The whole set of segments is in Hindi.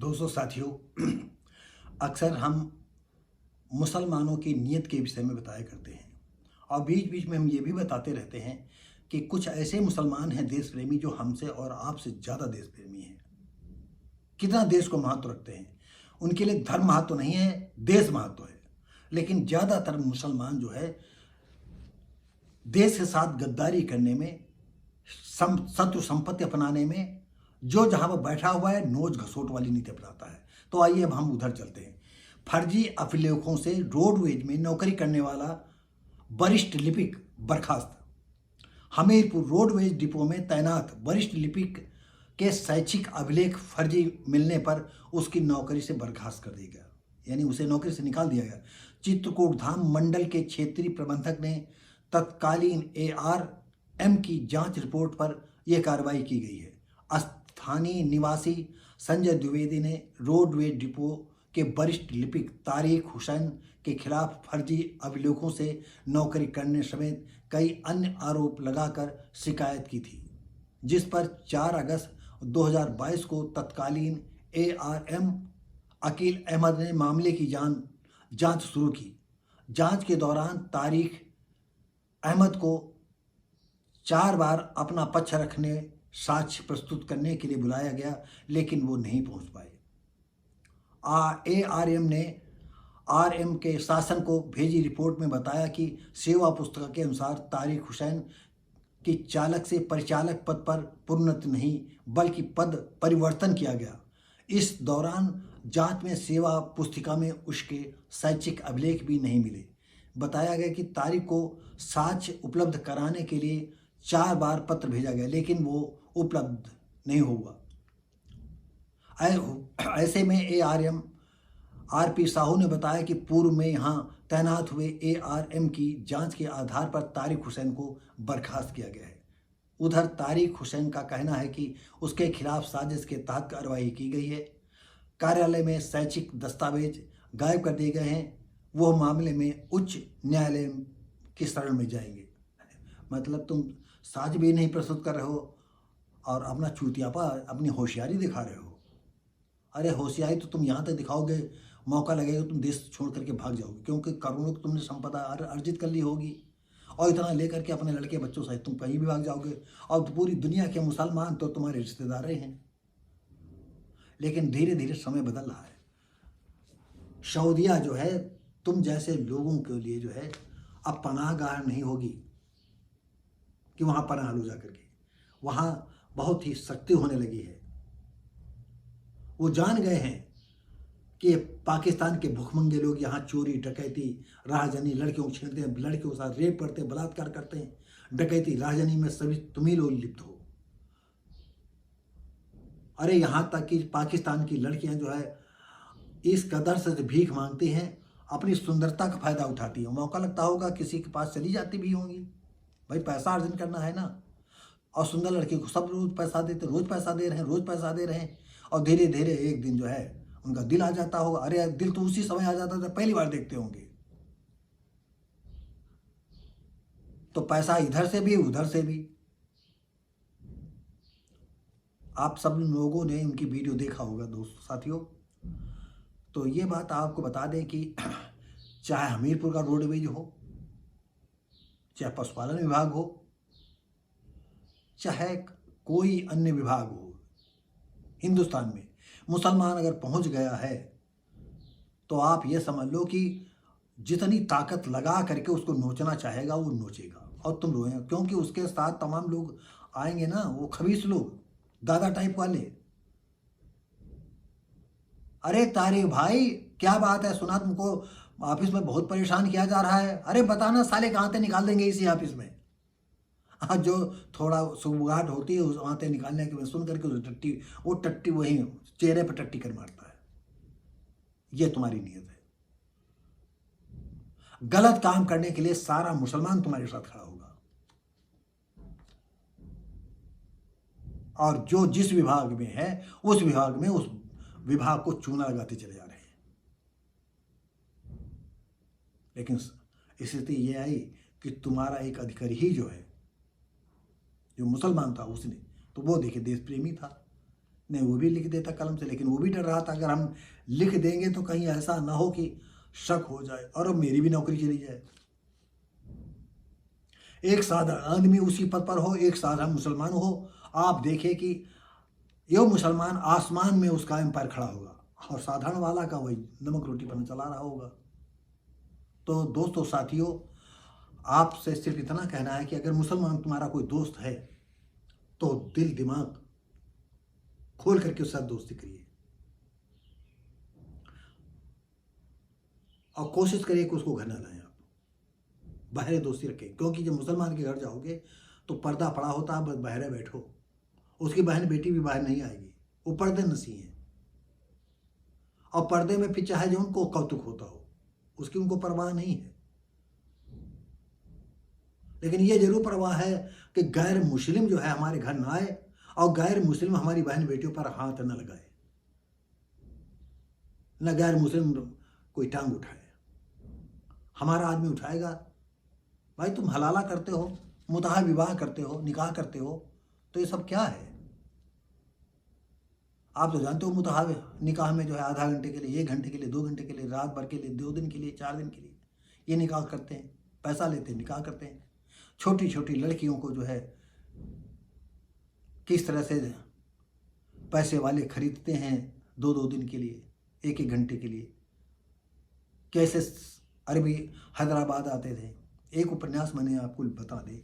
दोस्तों साथियों, अक्सर हम मुसलमानों की नीयत के विषय में बताया करते हैं और बीच बीच में हम ये भी बताते रहते हैं कि कुछ ऐसे मुसलमान हैं देश प्रेमी जो हमसे और आपसे ज़्यादा देश प्रेमी हैं। कितना देश को महत्व रखते हैं। उनके लिए धर्म महत्व नहीं है, देश महत्व है। लेकिन ज़्यादातर मुसलमान जो है देश के साथ गद्दारी करने में, शत्रु संपत्ति अपनाने में, जो जहां पर बैठा हुआ है नोच घसोट वाली नीति अपनाता है। तो आइए अब हम उधर चलते हैं। फर्जी अभिलेखों से रोडवेज में नौकरी करने वाला वरिष्ठ लिपिक बर्खास्त। हमीरपुर रोडवेज डिपो में तैनात वरिष्ठ लिपिक के शैक्षिक अभिलेख फर्जी मिलने पर उसकी नौकरी से बर्खास्त कर दिया गया, यानी उसे नौकरी से निकाल दिया गया। चित्रकूट धाम मंडल के क्षेत्रीय प्रबंधक ने तत्कालीन ARM की जांच रिपोर्ट पर यह कार्रवाई की गई है। स्थानीय निवासी संजय द्विवेदी ने रोडवेज डिपो के वरिष्ठ लिपिक तारिक हुसैन के खिलाफ फर्जी अभिलेखों से नौकरी करने समेत कई अन्य आरोप लगाकर शिकायत की थी, जिस पर 4 अगस्त 2022 को तत्कालीन ARM अकील अहमद ने मामले की जांच शुरू की। जांच के दौरान तारिक अहमद को 4 बार अपना पक्ष रखने, साक्ष्य प्रस्तुत करने के लिए बुलाया गया, लेकिन वो नहीं पहुंच पाए। ARM ने RM के शासन को भेजी रिपोर्ट में बताया कि सेवा पुस्तिका के अनुसार तारिक हुसैन की चालक से परिचालक पद पर प्रोन्नति नहीं बल्कि पद परिवर्तन किया गया। इस दौरान जांच में सेवा पुस्तिका में उसके शैक्षिक अभिलेख भी नहीं मिले। बताया गया कि तारिक को साक्ष्य उपलब्ध कराने के लिए 4 बार पत्र भेजा गया, लेकिन वो उपलब्ध नहीं हुआ। ऐसे में ARM RP साहू ने बताया कि पूर्व में यहां तैनात हुए ARM की जांच के आधार पर तारिक हुसैन को बर्खास्त किया गया है। उधर तारिक हुसैन का कहना है कि उसके खिलाफ साजिश के तहत कार्रवाई की गई है। कार्यालय में शैक्षिक दस्तावेज गायब कर दिए गए हैं। वो मामले में उच्च न्यायालय की शरण में जाएंगे। मतलब तुम साज भी नहीं प्रस्तुत कर रहे हो और अपना चूतियापा, अपनी होशियारी दिखा रहे हो। अरे होशियारी तो तुम यहाँ तक दिखाओगे, मौका लगेगा तुम देश छोड़ करके भाग जाओगे, क्योंकि करोड़ों की तुमने संपदा अर्जित कर ली होगी और इतना लेकर के अपने लड़के बच्चों सहित तुम कहीं भी भाग जाओगे और पूरी दुनिया के मुसलमान तो तुम्हारे रिश्तेदार हैं। लेकिन धीरे धीरे समय बदल रहा है। सऊदिया जो है तुम जैसे लोगों के लिए जो है अब पनाहगाह नहीं होगी कि वहाँ पनाह लो जाकर के। वहाँ बहुत ही सख्ती होने लगी है। वो जान गए हैं कि पाकिस्तान के भूखमंगे लोग यहाँ चोरी, डकैती, राहजनी, लड़कियों को छेड़ते हैं, लड़कियों के साथ रेप करते हैं, बलात्कार करते हैं। डकैती, राहजनी में सभी तुम्ही लोग लिप्त हो। अरे यहाँ तक कि पाकिस्तान की लड़कियाँ जो है इस कदर से भीख मांगती हैं, अपनी सुंदरता का फायदा उठाती है। मौका लगता होगा किसी के पास चली जाती भी होंगी, भाई पैसा अर्जन करना है ना। और सुंदर लड़की को सब रोज पैसा देते, रोज पैसा दे रहे हैं, रोज पैसा दे रहे हैं और धीरे धीरे एक दिन जो है उनका दिल आ जाता होगा। अरे दिल तो उसी समय आ जाता है जब पहली बार देखते होंगे। तो पैसा इधर से भी उधर से भी। आप सब लोगों ने उनकी वीडियो देखा होगा दोस्तों साथियों। तो ये बात आपको बता दें कि चाहे हमीरपुर का रोडवेज हो, चाहे पशुपालन विभाग हो, चाहे कोई अन्य विभाग हो, हिंदुस्तान में मुसलमान अगर पहुंच गया है तो आप ये समझ लो कि जितनी ताकत लगा करके उसको नोचना चाहेगा वो नोचेगा और तुम रोएंगे, क्योंकि उसके साथ तमाम लोग आएंगे ना, वो खबीस लोग, दादा टाइप वाले। अरे तारिक भाई क्या बात है, सुना तुमको ऑफिस में बहुत परेशान किया जा रहा है। अरे बताना साले कहाँ से निकाल देंगे इसी ऑफिस में। जो थोड़ा सुबगाहट होती है उस वहाँ से निकालने के बाद सुन करके वो टट्टी वही चेहरे पर टट्टी कर मारता है। ये तुम्हारी नीयत है। गलत काम करने के लिए सारा मुसलमान तुम्हारे साथ खड़ा होगा और जो जिस विभाग में है उस विभाग में उस विभाग को चूना लगाते चले जा रहे हैं। लेकिन स्थिति ये आई कि तुम्हारा एक अधिकारी ही जो है, जो मुसलमान था, उसने तो वो देखिए देश प्रेमी था, नहीं, वो भी लिख देता कलम से, लेकिन वो भी डर रहा था अगर हम लिख देंगे तो कहीं ऐसा ना हो कि शक हो जाए और अब मेरी भी नौकरी चली जाए। एक साधारण आदमी उसी पद पर हो, एक साधारण मुसलमान हो, आप देखिए कि यो मुसलमान आसमान में उसका एम्पायर खड़ा होगा और साधारण वाला का वही नमक रोटी पर चला रहा होगा। तो दोस्तों साथियों, आपसे सिर्फ इतना कहना है कि अगर मुसलमान तुम्हारा कोई दोस्त है तो दिल दिमाग खोल करके उसके साथ दोस्ती करिए और कोशिश करिए कि उसको घर ना लाएं, आप बाहर दोस्ती रखें, क्योंकि जब मुसलमान के घर जाओगे तो पर्दा पड़ा होता है, बस बाहर बैठो, उसकी बहन बेटी भी बाहर नहीं आएगी, वो पर्दे नसी हैं और पर्दे में फिर चाहे जो उनको कौतुक होता हो उसकी उनको परवाह नहीं है, लेकिन ये जरूर परवाह है कि गैर मुस्लिम जो है हमारे घर ना आए और गैर मुस्लिम हमारी बहन बेटियों पर हाथ न लगाए, न गैर मुस्लिम कोई टांग उठाए। हमारा आदमी उठाएगा, भाई तुम हलाला करते हो, मुताह विवाह करते हो, निकाह करते हो, तो ये सब क्या है? आप तो जानते हो मुताह निकाह में जो है आधा घंटे के लिए, 1 घंटे के लिए, 2 घंटे के लिए, रात भर के लिए, 2 दिन के लिए, 4 दिन के लिए ये निकाह करते हैं, पैसा लेते हैं, निकाह करते हैं। छोटी छोटी लड़कियों को जो है किस तरह से पैसे वाले खरीदते हैं 2-2 दिन के लिए, 1-1 घंटे के लिए। कैसे अरबी हैदराबाद आते थे। एक उपन्यास मैंने आपको बता दे,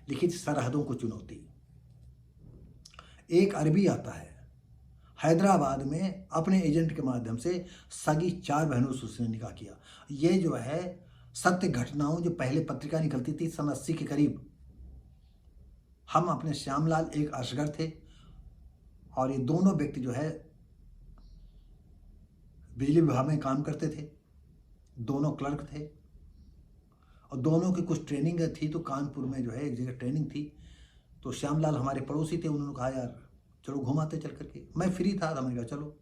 लिखित सरहदों को चुनौती। एक अरबी आता है हैदराबाद में, अपने एजेंट के माध्यम से सगी 4 बहनों से उसने निकाह किया। ये जो है सत्य घटनाओं, जो पहले पत्रिका निकलती थी सन 80 के करीब। हम अपने श्यामलाल, एक असगर थे, और ये दोनों व्यक्ति जो है बिजली विभाग में काम करते थे, दोनों क्लर्क थे और दोनों की कुछ ट्रेनिंग थी। तो कानपुर में जो है एक जगह ट्रेनिंग थी, तो श्यामलाल हमारे पड़ोसी थे, उन्होंने कहा यार चलो घुमाते चल करके। मैं फ्री था, मैंने कहा चलो।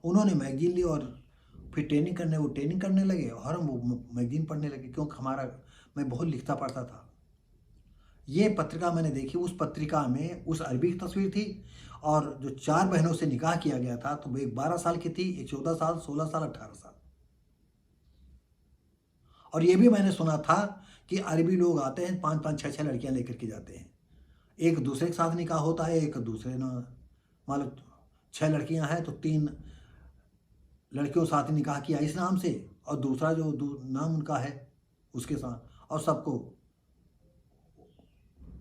उन्होंने मैगजीन ली और फिर वो ट्रेनिंग करने लगे और हम वो मैगजीन पढ़ने लगे, क्योंकि मैं बहुत लिखता पढ़ता था। ये पत्रिका मैंने देखी, उस पत्रिका में उस अरबी की तस्वीर थी और जो 4 बहनों से निकाह किया गया था, तो वो एक 12 साल की थी, एक 14 साल, 16 साल, 18 साल। और ये भी मैंने सुना था कि अरबी लोग आते हैं 5-5, 6-6 लड़कियां लेकर के जाते हैं, एक दूसरे के साथ निकाह होता है, एक दूसरे ना, मतलब 6 लड़कियां हैं तो 3 लड़कियों के साथ निकाह किया इस नाम से, और दूसरा जो नाम उनका है उसके साथ, और सबको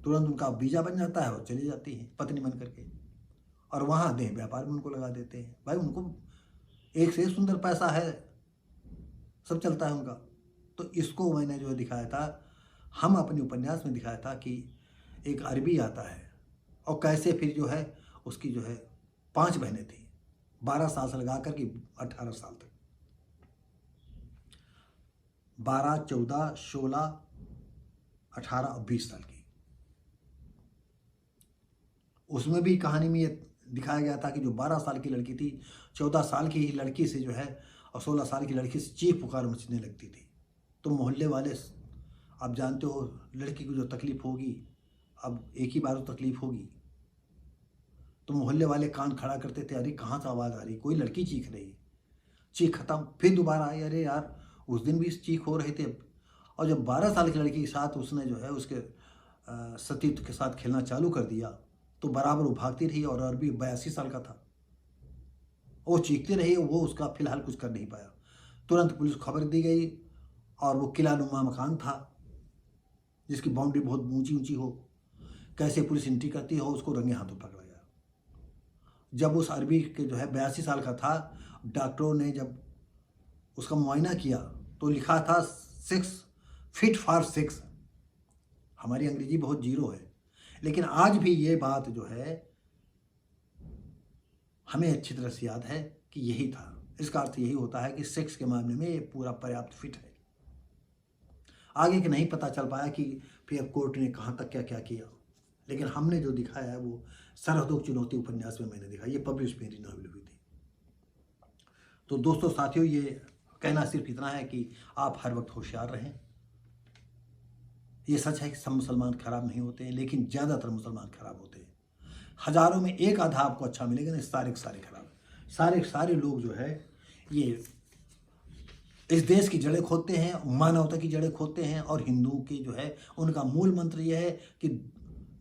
तुरंत उनका वीजा बन जाता है और चली जाती है पत्नी बन करके, और वहाँ देह व्यापार में उनको लगा देते हैं। भाई उनको एक से सुंदर पैसा है, सब चलता है उनका। तो इसको मैंने जो दिखाया था, हम अपने उपन्यास में दिखाया था कि एक अरबी आता है और कैसे फिर जो है उसकी जो है 5 बहनें थी, 12 साल से लगा करके 18 साल तक, 12, 14, 16, 18 और 20 साल की। उसमें भी कहानी में ये दिखाया गया था कि जो 12 साल की लड़की थी, 14 साल की ही लड़की से जो है और 16 साल की लड़की से चीख पुकार मचने लगती थी। तो मोहल्ले वाले, आप जानते हो लड़की को जो तकलीफ होगी, अब एक ही बार तो तकलीफ होगी, तो मोहल्ले वाले कान खड़ा करते थे, अरे कहाँ से आवाज़ आ रही, कोई लड़की चीख रही, चीख खत्म, फिर दोबारा आई, अरे यार उस दिन भी चीख हो रहे थे। और जब 12 साल की लड़की के साथ उसने जो है उसके सतीत्व के साथ खेलना चालू कर दिया, तो बराबर वो भागती रही, और अरबी 82 साल का था, वो चीखती रही, वो उसका फिलहाल कुछ कर नहीं पाया। तुरंत पुलिस को खबर दी गई, और वो किला नुमा मकान था जिसकी बाउंड्री बहुत ऊंची ऊंची हो, कैसे पुलिस एंट्री करती हो उसको रंगे हाथों पकड़ा गया। जब उस अरबी के जो है 82 साल का था, डॉक्टरों ने जब उसका मुआयना किया तो लिखा था 6 फीट फॉर 6। हमारी अंग्रेजी बहुत जीरो है, लेकिन आज भी ये बात जो है हमें अच्छी तरह से याद है कि यही था। इसका अर्थ यही होता है कि सेक्स के मामले में ये पूरा पर्याप्त फिट है। आगे के नहीं पता चल पाया कि फिर कोर्ट ने कहाँ तक क्या क्या किया, लेकिन हमने जो दिखाया है वो सरहदों की चुनौती उपन्यास में मैंने दिखाया, ये पब्लिश मेरी नॉवेल हुई थी। तो दोस्तों साथियों, ये कहना सिर्फ इतना है कि आप हर वक्त होशियार रहें। ये सच है कि सब मुसलमान खराब नहीं होते हैं, लेकिन ज़्यादातर मुसलमान खराब होते हैं। हजारों में एक आधा आपको अच्छा मिलेगा, नहीं सारे के सारे खराब है। सारे के सारे लोग जो है ये इस देश की जड़ें खोदते हैं, मानवता की जड़ें खोदते हैं, और हिंदुओं की जो है उनका मूल मंत्र यह है कि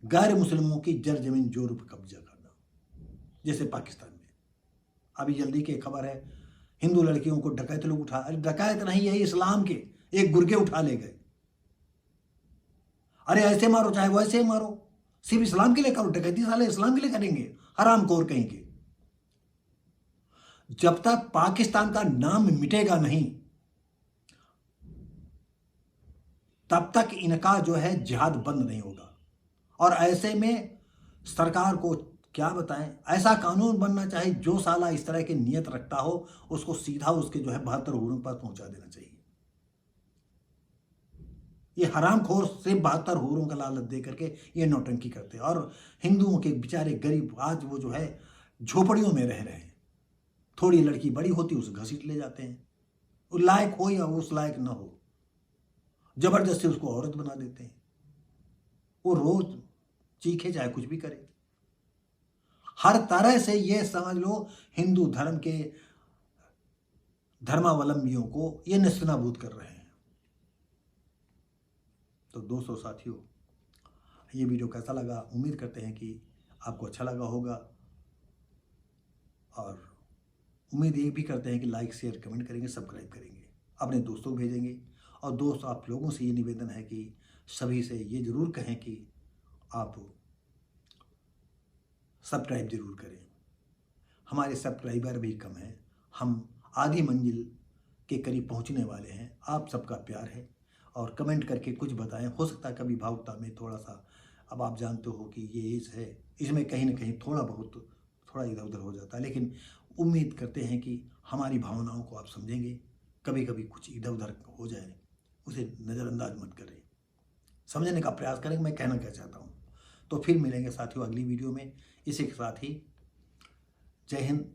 गैर मुस्लिमों की जर जमीन जोर पर कब्जा करना। जैसे पाकिस्तान में अभी जल्दी की खबर है, हिंदू लड़कियों को डकैत लोग उठा, अरे डकैत नहीं है, इस्लाम के एक गुर्गे उठा ले गए। अरे ऐसे मारो चाहे वैसे मारो, सिर्फ इस्लाम के लिए करो डकैती, साले इस्लाम के लिए करेंगे, हराम खोर कहीं के। जब तक पाकिस्तान का नाम मिटेगा नहीं तब तक इनका जो है जिहाद बंद नहीं होगा। और ऐसे में सरकार को क्या बताएं, ऐसा कानून बनना चाहिए जो साला इस तरह की नीयत रखता हो उसको सीधा उसके जो है 72 हुरों पर पहुंचा देना चाहिए। ये हरामखोर सिर्फ 72 हुरों का लालच दे करके ये नौटंकी करते हैं, और हिंदुओं के बेचारे गरीब आज वो जो है झोपड़ियों में रह रहे हैं। थोड़ी लड़की बड़ी होती उसे घसीट ले जाते हैं, वो लायक हो या उस लायक ना हो, जबरदस्ती उसको औरत बना देते हैं, वो रोज चीखे चाहे कुछ भी करे। हर तरह से ये समझ लो हिंदू धर्म के धर्मावलंबियों को ये निस्तानाबूद कर रहे हैं। तो दोस्तों साथियों, ये वीडियो कैसा लगा, उम्मीद करते हैं कि आपको अच्छा लगा होगा, और उम्मीद ये भी करते हैं कि लाइक शेयर कमेंट करेंगे, सब्सक्राइब करेंगे, अपने दोस्तों को भेजेंगे। और दोस्त आप लोगों से ये निवेदन है कि सभी से ये ज़रूर कहें कि आप सब्सक्राइब ज़रूर करें। हमारे सब्सक्राइबर भी कम हैं, हम आधी मंजिल के करीब पहुंचने वाले हैं। आप सबका प्यार है, और कमेंट करके कुछ बताएं। हो सकता है कभी भावुकता में थोड़ा सा, अब आप जानते हो कि ये एज है, इसमें कहीं ना कहीं थोड़ा इधर उधर हो जाता है, लेकिन उम्मीद करते हैं कि हमारी भावनाओं को आप समझेंगे। कभी कभी कुछ इधर उधर हो जाए उसे नज़रअंदाज मत करें, समझने का प्रयास करें मैं कहना क्या चाहता हूँ। तो फिर मिलेंगे साथियों अगली वीडियो में। इसी के साथ ही जय हिंद,